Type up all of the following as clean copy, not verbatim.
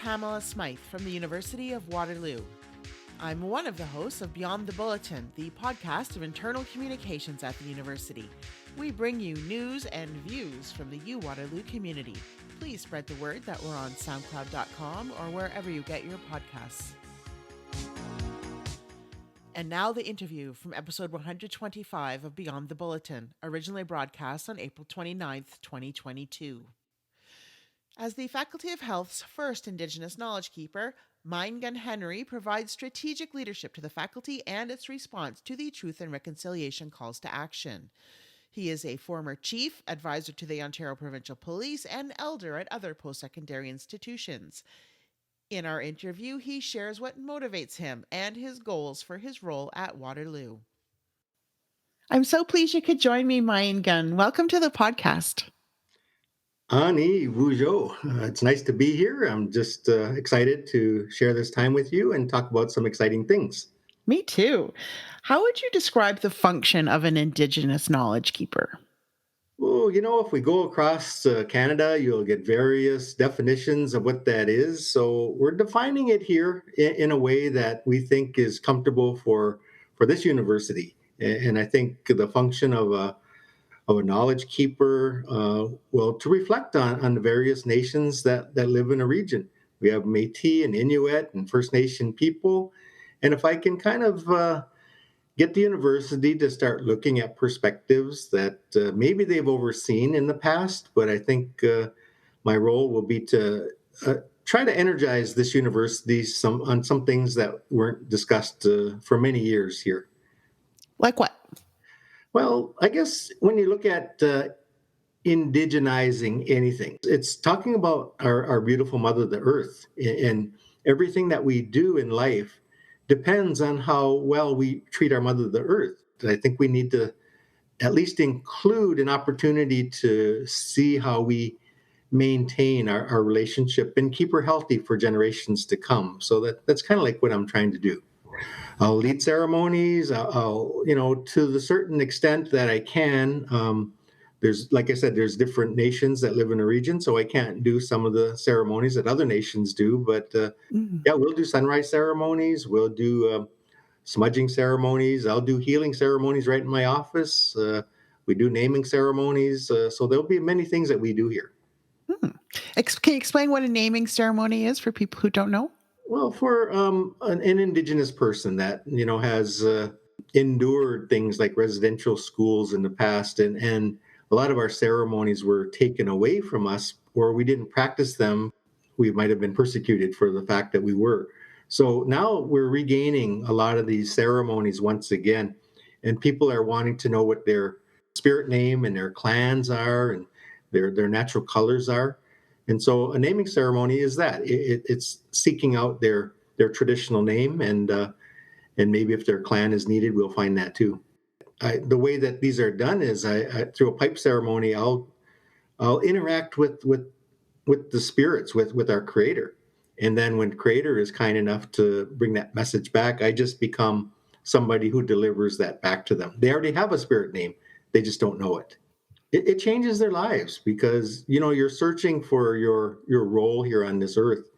Pamela Smythe from the University of Waterloo. I'm one of the hosts of Beyond the Bulletin, the podcast of internal communications at the university. We bring you news and views from the U-Waterloo community. Please spread the word that we're on SoundCloud.com or wherever you get your podcasts. And now the interview from episode 125 of Beyond the Bulletin, originally broadcast on April 29th, 2022. As the Faculty of Health's first Indigenous knowledge keeper, Myeengun Henry provides strategic leadership to the faculty and its response to the Truth and Reconciliation calls to action. He is a former chief, advisor to the Ontario Provincial Police, and elder at other post-secondary institutions. In our interview, he shares what motivates him and his goals for his role at Waterloo. I'm so pleased you could join me, Myeengun. Welcome to the podcast. Ani Wujo, it's nice to be here. I'm just excited to share this time with you and talk about some exciting things. Me too. How would you describe the function of an Indigenous knowledge keeper? Well, if we go across Canada, you'll get various definitions of what that is. So we're defining it here in a way that we think is comfortable for this university. And I think the function of a knowledge keeper, to reflect on the various nations that live in a region. We have Métis and Inuit and First Nation people. And if I can kind of get the university to start looking at perspectives that maybe they've overseen in the past, but I think my role will be to try to energize this university on some things that weren't discussed for many years here. Like what? Well, I guess when you look at indigenizing anything, it's talking about our beautiful mother, the earth, and everything that we do in life depends on how well we treat our mother, the earth. I think we need to at least include an opportunity to see how we maintain our relationship and keep her healthy for generations to come. So that's kind of like what I'm trying to do. I'll lead ceremonies. I'll to the certain extent that I can. There's, like I said, there's different nations that live in a region, so I can't do some of the ceremonies that other nations do. But we'll do sunrise ceremonies. We'll do smudging ceremonies. I'll do healing ceremonies right in my office. We do naming ceremonies. So there'll be many things that we do here. Can you explain what a naming ceremony is for people who don't know? Well, for an Indigenous person that has endured things like residential schools in the past, and a lot of our ceremonies were taken away from us, or we didn't practice them. We might have been persecuted for the fact that we were. So now we're regaining a lot of these ceremonies once again, and people are wanting to know what their spirit name and their clans are, and their natural colors are. And so a naming ceremony is that. It's seeking out their traditional name, and maybe if their clan is needed, we'll find that too. The way that these are done is I through a pipe ceremony, I'll interact with the spirits, with our Creator. And then when Creator is kind enough to bring that message back, I just become somebody who delivers that back to them. They already have a spirit name. They just don't know it. It changes their lives because, you're searching for your role here on this earth.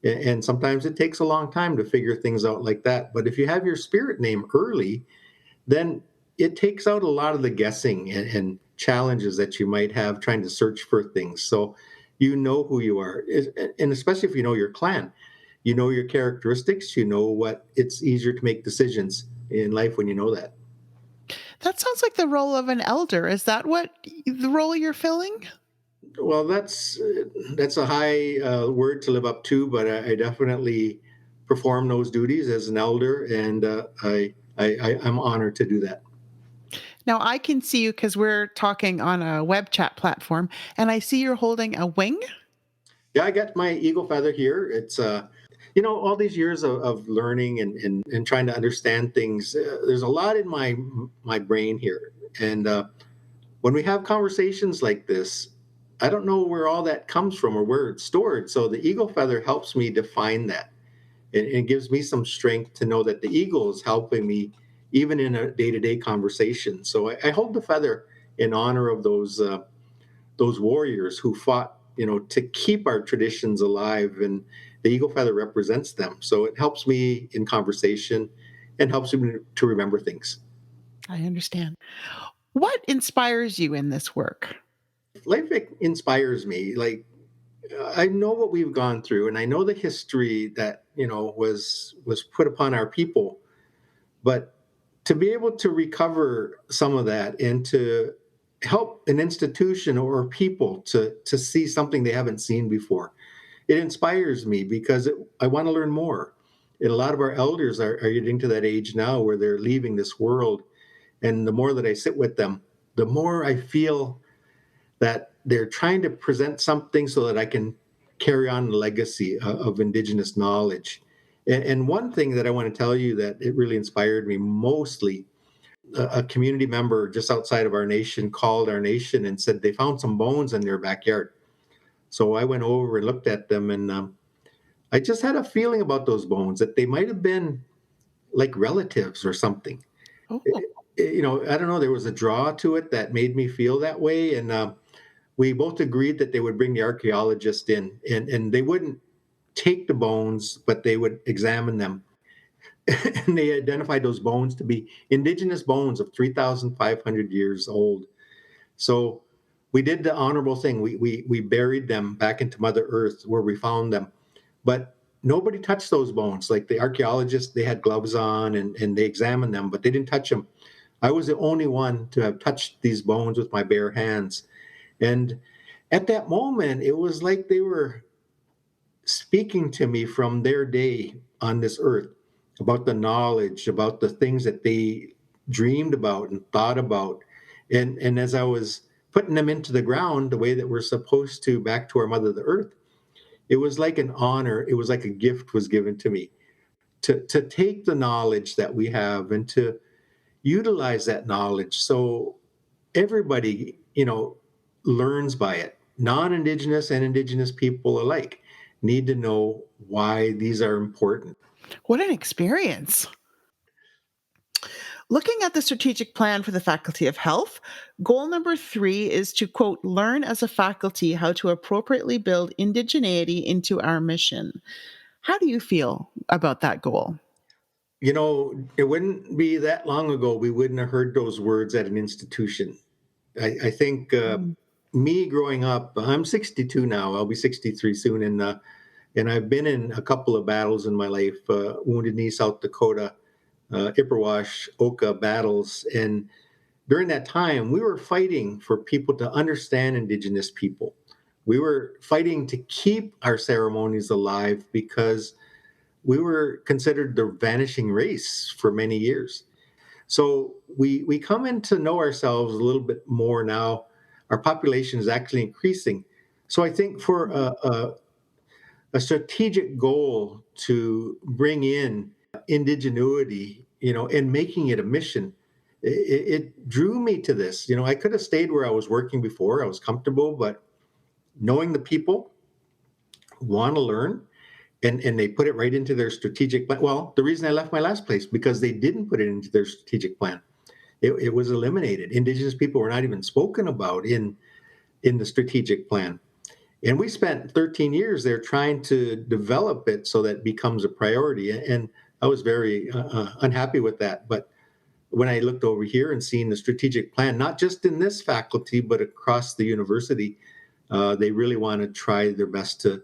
And sometimes it takes a long time to figure things out like that. But if you have your spirit name early, then it takes out a lot of the guessing and challenges that you might have trying to search for things. So you know who you are. And especially if you know your clan, you know your characteristics, it's easier to make decisions in life when you know that. That sounds like the role of an elder. Is that what the role you're filling? Well, that's a high word to live up to, but I definitely perform those duties as an elder, and I'm honored to do that. Now, I can see you because we're talking on a web chat platform, and I see you're holding a wing. Yeah, I got my eagle feather here. It's all these years of learning and trying to understand things. There's a lot in my brain here, and when we have conversations like this, I don't know where all that comes from or where it's stored. So the eagle feather helps me define that. It gives me some strength to know that the eagle is helping me even in a day-to-day conversation. So I hold the feather in honor of those warriors who fought to keep our traditions alive, and the eagle feather represents them. So it helps me in conversation and helps me to remember things. I understand. What inspires you in this work? Life inspires me. Like, I know what we've gone through, and I know the history that was put upon our people. But to be able to recover some of that and to help an institution or people to see something they haven't seen before, it inspires me because I want to learn more. And a lot of our elders are getting to that age now where they're leaving this world. And the more that I sit with them, the more I feel that they're trying to present something so that I can carry on the legacy of Indigenous knowledge. And one thing that I want to tell you that it really inspired me mostly, a community member just outside of our nation called our nation and said they found some bones in their backyard. So I went over and looked at them, and I just had a feeling about those bones that they might have been like relatives or something. Oh, I don't know. There was a draw to it that made me feel that way, and we both agreed that they would bring the archaeologist in, and they wouldn't take the bones, but they would examine them. And they identified those bones to be indigenous bones of 3,500 years old. So we did the honorable thing. We buried them back into Mother Earth where we found them. But nobody touched those bones. Like the archaeologists, they had gloves on and they examined them, but they didn't touch them. I was the only one to have touched these bones with my bare hands. And at that moment, it was like they were speaking to me from their day on this earth about the knowledge, about the things that they dreamed about and thought about. And as I was putting them into the ground the way that we're supposed to back to our mother, the earth, it was like an honor. It was like a gift was given to me to take the knowledge that we have and to utilize that knowledge so everybody, learns by it. Non-Indigenous and Indigenous people alike need to know why these are important. what an experience. Looking at the strategic plan for the Faculty of Health, goal number 3 is to, quote, learn as a faculty how to appropriately build indigeneity into our mission. How do you feel about that goal? It wouldn't be that long ago we wouldn't have heard those words at an institution. I think Mm. me growing up, I'm 62 now. I'll be 63 soon, and I've been in a couple of battles in my life: Wounded Knee, South Dakota, Ipperwash, Oka battles, and during that time, we were fighting for people to understand Indigenous people. We were fighting to keep our ceremonies alive because we were considered the vanishing race for many years. So we come in to know ourselves a little bit more now. Our population is actually increasing. So I think for a strategic goal to bring in indigenuity, and making it a mission, it drew me to this. I could have stayed where I was working before. I was comfortable, but knowing the people want to learn, and they put it right into their strategic plan. Well, the reason I left my last place because they didn't put it into their strategic plan. It was eliminated. Indigenous people were not even spoken about in the strategic plan. And we spent 13 years there trying to develop it so that it becomes a priority. And I was very unhappy with that. But when I looked over here and seen the strategic plan, not just in this faculty, but across the university, they really want to try their best to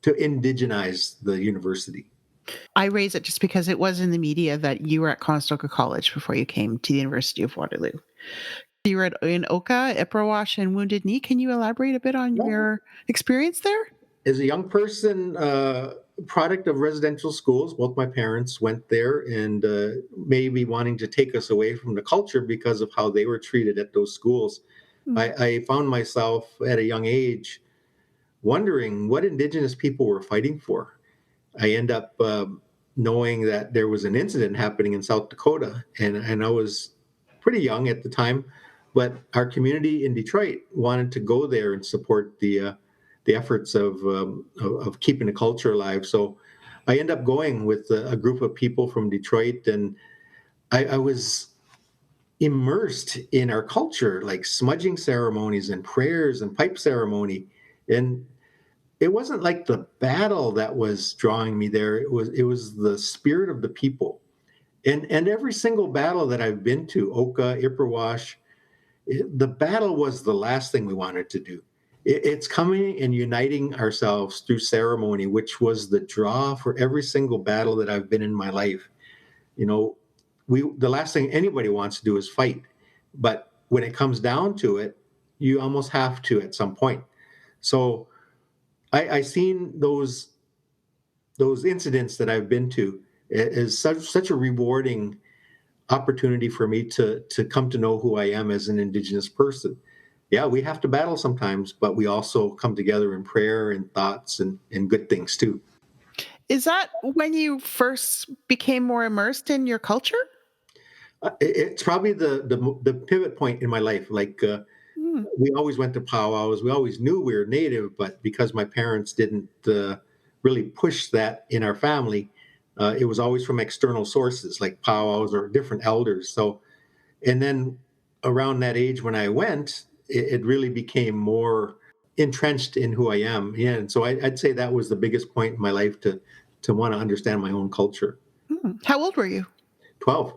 indigenize the university. I raise it just because it was in the media that you were at Conestoga College before you came to the University of Waterloo. You were in Oka, Ipperwash, and Wounded Knee. Can you elaborate a bit on your experience there? As a young person, product of residential schools, both my parents went there, and maybe wanting to take us away from the culture because of how they were treated at those schools. Mm. I found myself at a young age wondering what Indigenous people were fighting for. I end up knowing that there was an incident happening in South Dakota, and I was pretty young at the time, but our community in Detroit wanted to go there and support the efforts of keeping the culture alive. So I end up going with a group of people from Detroit, and I was immersed in our culture, like smudging ceremonies and prayers and pipe ceremony. And it wasn't like the battle that was drawing me there. It was the spirit of the people. And every single battle that I've been to, Oka, Ipperwash, the battle was the last thing we wanted to do. It's coming and uniting ourselves through ceremony, which was the draw for every single battle that I've been in my life. You know, the last thing anybody wants to do is fight, but when it comes down to it, you almost have to at some point. So I seen those incidents that I've been to as such a rewarding opportunity for me to come to know who I am as an Indigenous person. Yeah, we have to battle sometimes, but we also come together in prayer and thoughts and good things too. Is that when you first became more immersed in your culture? It's probably the pivot point in my life. Like Hmm. we always went to powwows. We always knew we were Native, but because my parents didn't really push that in our family, it was always from external sources like powwows or different elders. So, and then around that age when I went, it really became more entrenched in who I am. Yeah, and so I'd say that was the biggest point in my life to want to understand my own culture. Hmm. How old were you? 12.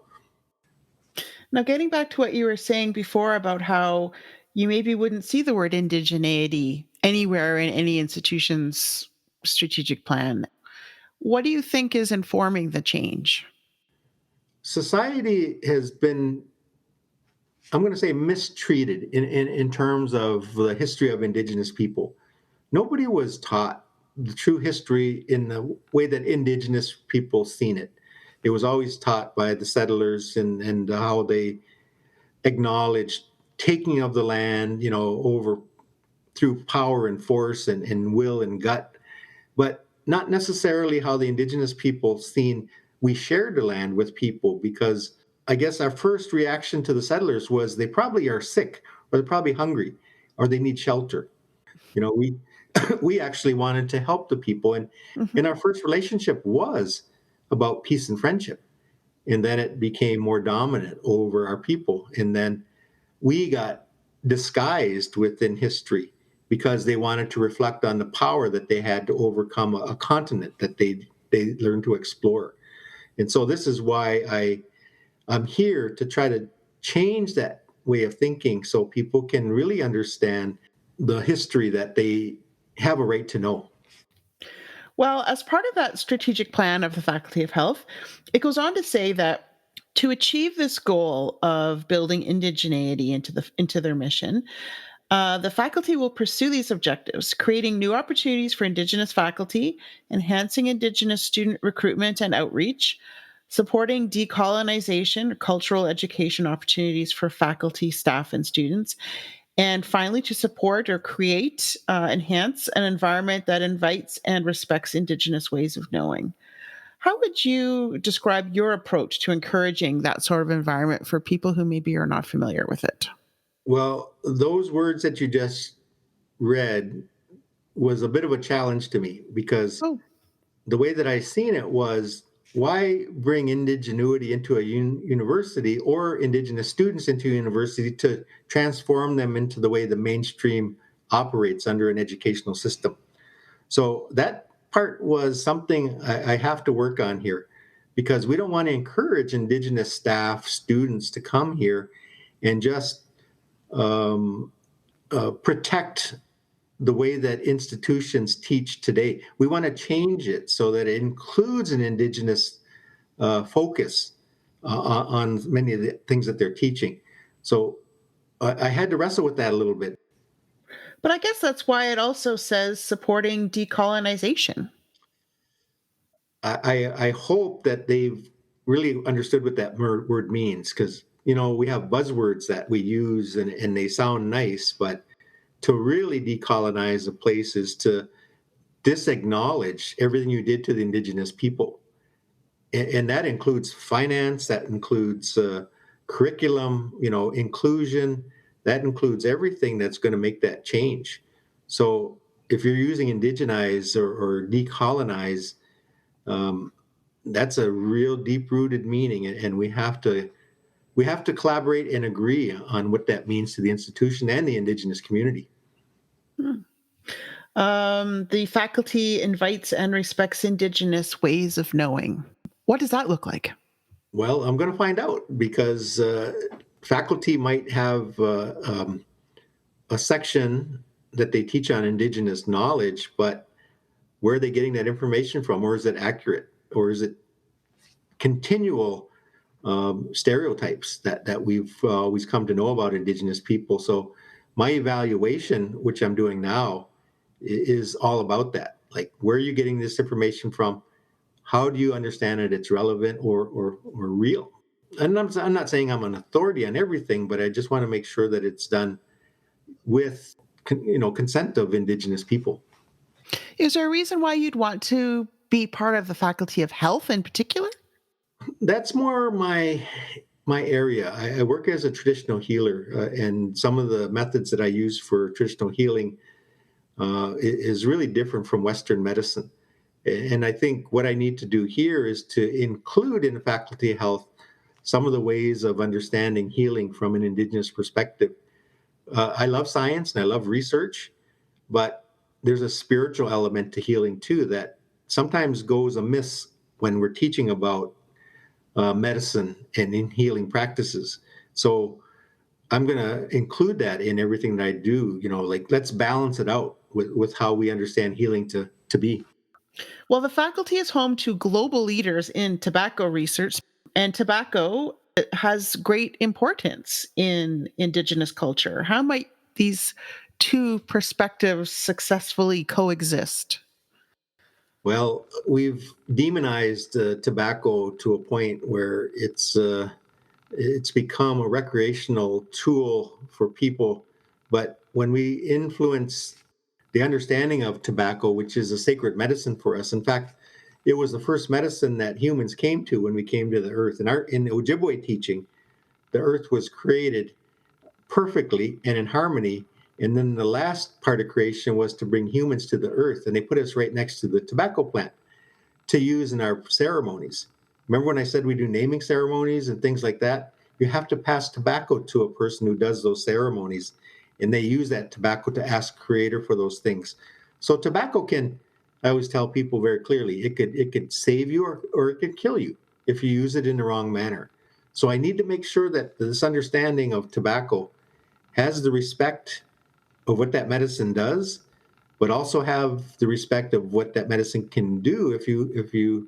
Now, getting back to what you were saying before about how you maybe wouldn't see the word indigeneity anywhere in any institution's strategic plan, what do you think is informing the change? Society has been, I'm going to say, mistreated in terms of the history of Indigenous people. Nobody was taught the true history in the way that Indigenous people seen it. It was always taught by the settlers and how they acknowledged taking of the land, over through power and force and will and gut, but not necessarily how the Indigenous people seen we shared the land with people, because I guess our first reaction to the settlers was they probably are sick or they're probably hungry or they need shelter. We we actually wanted to help the people, and Hmm. our first relationship was about peace and friendship, and then it became more dominant over our people, and then we got disguised within history because they wanted to reflect on the power that they had to overcome a continent that they learned to explore. And so this is why I'm here to try to change that way of thinking so people can really understand the history that they have a right to know. Well, as part of that strategic plan of the Faculty of Health, it goes on to say that to achieve this goal of building indigeneity into their mission, the faculty will pursue these objectives, creating new opportunities for Indigenous faculty, enhancing Indigenous student recruitment and outreach, supporting decolonization, cultural education opportunities for faculty, staff, and students, and finally, to support or create, enhance an environment that invites and respects Indigenous ways of knowing. How would you describe your approach to encouraging that sort of environment for people who maybe are not familiar with it? Well, those words that you just read was a bit of a challenge to me because Oh, the way that I seen it was, why bring indigenuity into a university or Indigenous students into a university to transform them into the way the mainstream operates under an educational system? So that part was something I have to work on here, because we don't want to encourage Indigenous staff, students to come here and just um, protect the way that institutions teach today. We want to change it so that it includes an Indigenous focus on many of the things that they're teaching. So I had to wrestle with that a little bit. but I guess that's why it also says supporting decolonization. I hope that they've really understood what that word means, because we have buzzwords that we use and they sound nice, but to really decolonize a place is to disacknowledge everything you did to the Indigenous people. And that includes finance, that includes curriculum, inclusion, that includes everything that's going to make that change. So if you're using indigenize or decolonize, um, that's a real deep rooted meaning, and we have to collaborate and agree on what that means to the institution and the Indigenous community. Hmm. The faculty invites and respects Indigenous ways of knowing. What does that look like? Well, I'm going to find out because faculty might have a section that they teach on Indigenous knowledge, but where are they getting that information from? Or is it accurate? Or is it continual stereotypes that we've always come to know about Indigenous people? So my evaluation, which I'm doing now, is all about that. Like, where are you getting this information from? How do you understand it? It's relevant or real. And I'm not saying I'm an authority on everything, but I just want to make sure that it's done with consent of Indigenous people. Is there a reason why you'd want to be part of the Faculty of Health in particular? That's more my area. I work as a traditional healer, and some of the methods that I use for traditional healing is really different from Western medicine. And I think what I need to do here is to include in the Faculty of Health some of the ways of understanding healing from an Indigenous perspective. I love science and I love research, but there's a spiritual element to healing too that sometimes goes amiss when we're teaching about medicine and in healing practices. So I'm going to include that in everything that I do. Like, let's balance it out with how we understand healing to be. Well, the faculty is home to global leaders in tobacco research, and tobacco has great importance in Indigenous culture. How might these two perspectives successfully coexist? Well, we've demonized tobacco to a point where it's become a recreational tool for people. But when we influence the understanding of tobacco, which is a sacred medicine for us, in fact, it was the first medicine that humans came to when we came to the earth. In Ojibwe teaching, the earth was created perfectly and in harmony. And then the last part of creation was to bring humans to the earth. And they put us right next to the tobacco plant to use in our ceremonies. Remember when I said we do naming ceremonies and things like that? You have to pass tobacco to a person who does those ceremonies, and they use that tobacco to ask Creator for those things. So tobacco can, I always tell people very clearly, it could save you or it could kill you if you use it in the wrong manner. So I need to make sure that this understanding of tobacco has the respect of what that medicine does, but also have the respect of what that medicine can do if you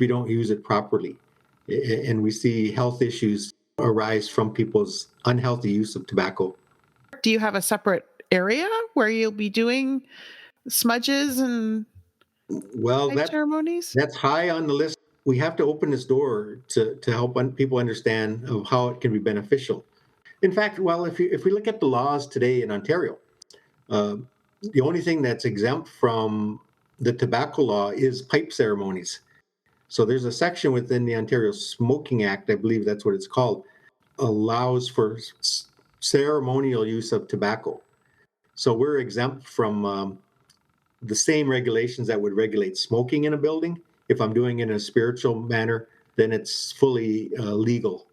don't use it properly. And we see health issues arise from people's unhealthy use of tobacco. Do you have a separate area where you'll be doing smudges and Well, type ceremonies? that's high on the list. We have to open this door to help people understand of how it can be beneficial. In fact, well, if we look at the laws today in Ontario, uh, the only thing that's exempt from the tobacco law is pipe ceremonies. So there's a section within the Ontario Smoking Act, I believe that's what it's called, allows for ceremonial use of tobacco. So we're exempt from the same regulations that would regulate smoking in a building. If I'm doing it in a spiritual manner, then it's fully legal.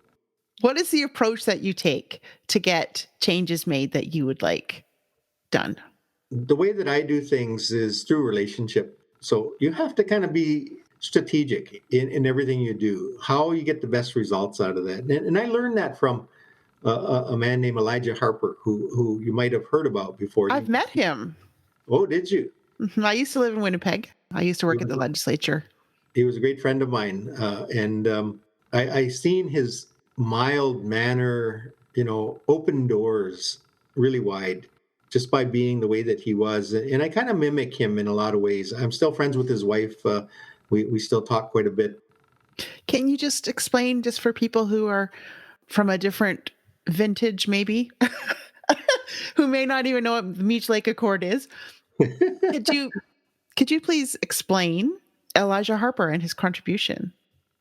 What is the approach that you take to get changes made that you would like done? The way that I do things is through relationship. So you have to kind of be strategic in everything you do, how you get the best results out of that. And I learned that from a man named Elijah Harper, who you might have heard about before. I've met him. Oh, did you? I used to live in Winnipeg. I used to He work at the was, legislature. he was a great friend of mine, and I seen his mild manner, open doors really wide just by being the way that he was, and I kind of mimic him in a lot of ways. I'm still friends with his wife. We still talk quite a bit. Can you just explain, just for people who are from a different vintage, maybe, who may not even know what the Meech Lake Accord is? Could you could you please explain Elijah Harper and his contribution?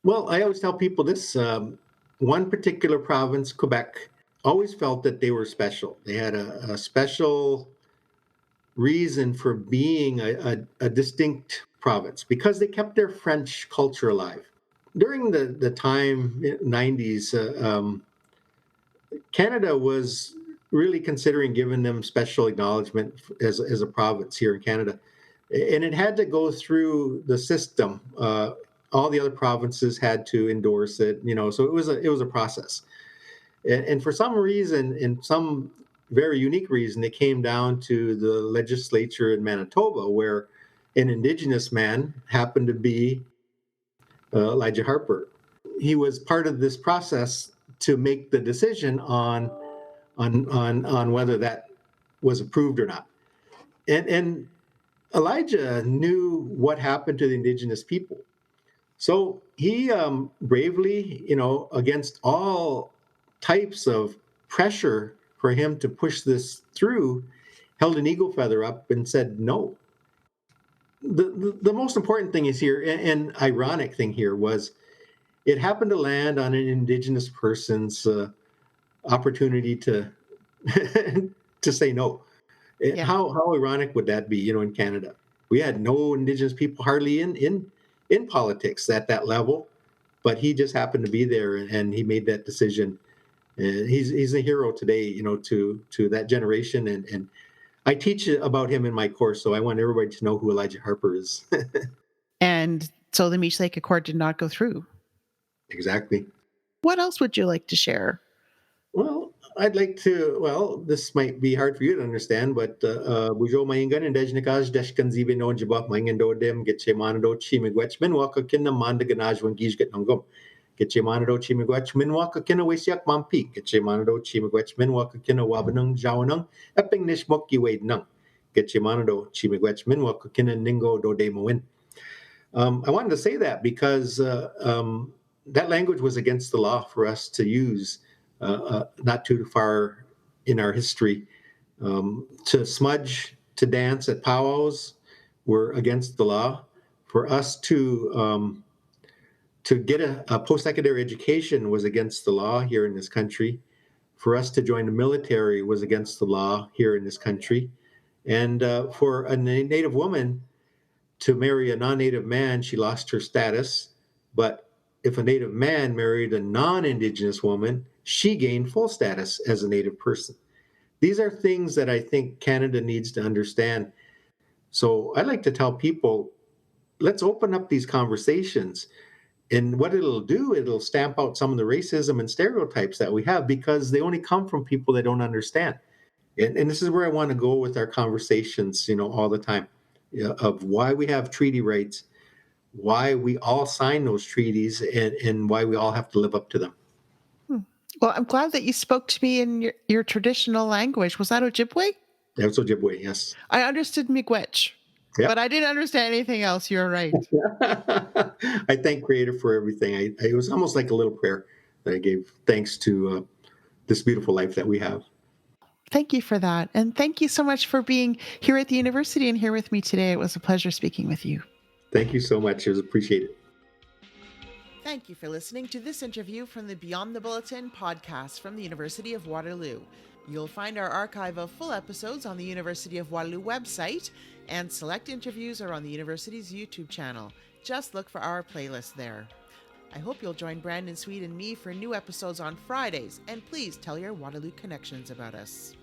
Well, I always tell people this. One particular province, Quebec, always felt that they were special. They had a special reason for being a distinct province because they kept their French culture alive. During the time, 90s, Canada was really considering giving them special acknowledgement as a province here in Canada. And it had to go through the system. All the other provinces had to endorse it, so it was a process. And for some reason, in some very unique reason, it came down to the legislature in Manitoba, where an Indigenous man happened to be Elijah Harper. He was part of this process to make the decision on whether that was approved or not. And Elijah knew what happened to the Indigenous people. So he bravely, against all types of pressure for him to push this through, held an eagle feather up and said no. The most important thing is here, and ironic thing here, was it happened to land on an Indigenous person's opportunity to to say no. Yeah. How ironic would that be? In Canada, we had no Indigenous people hardly in politics at that level, but he just happened to be there, and he made that decision. And he's a hero today, to that generation. And I teach about him in my course, so I want everybody to know who Elijah Harper is. And so the Meech Lake Accord did not go through. Exactly. What else would you like to share? Well, I'd like to. Well, this might be hard for you to understand, but bujo Myeengun and dejnikas deshkan zibe no jabak Myeengun dem get che manado chimigwech min waka kinna manda ganaj when gish get nongum. Get che manado chimigwech min waka kinna wesyak mampi. Get che manado chimigwech min waka kinna wabanung jawanung epping nish mokki wade nung. Get che manado chimigwech min waka kinna ningo do de moin. I wanted to say that because that language was against the law for us to use. Not too far in our history, to smudge, to dance at powwows were against the law. For us to get a post-secondary education was against the law here in this country. For us to join the military was against the law here in this country. And for a Native woman to marry a non-Native man, she lost her status. But if a Native man married a non-Indigenous woman, she gained full status as a Native person. These are things that I think Canada needs to understand. So I like to tell people, let's open up these conversations. And what it'll do, it'll stamp out some of the racism and stereotypes that we have, because they only come from people that don't understand. And this is where I want to go with our conversations, all the time, of why we have treaty rights, why we all sign those treaties, and why we all have to live up to them. Well, I'm glad that you spoke to me in your traditional language. Was that Ojibwe? That's Ojibwe, yes. I understood Miigwech, but I didn't understand anything else. You're right. I thank Creator for everything. It was almost like a little prayer that I gave thanks to this beautiful life that we have. Thank you for that. And thank you so much for being here at the university and here with me today. It was a pleasure speaking with you. Thank you so much. It was appreciated. Thank you for listening to this interview from the Beyond the Bulletin podcast from the University of Waterloo. You'll find our archive of full episodes on the University of Waterloo website, and select interviews are on the university's YouTube channel. Just look for our playlist there. I hope you'll join Brandon Sweet and me for new episodes on Fridays, and please tell your Waterloo connections about us.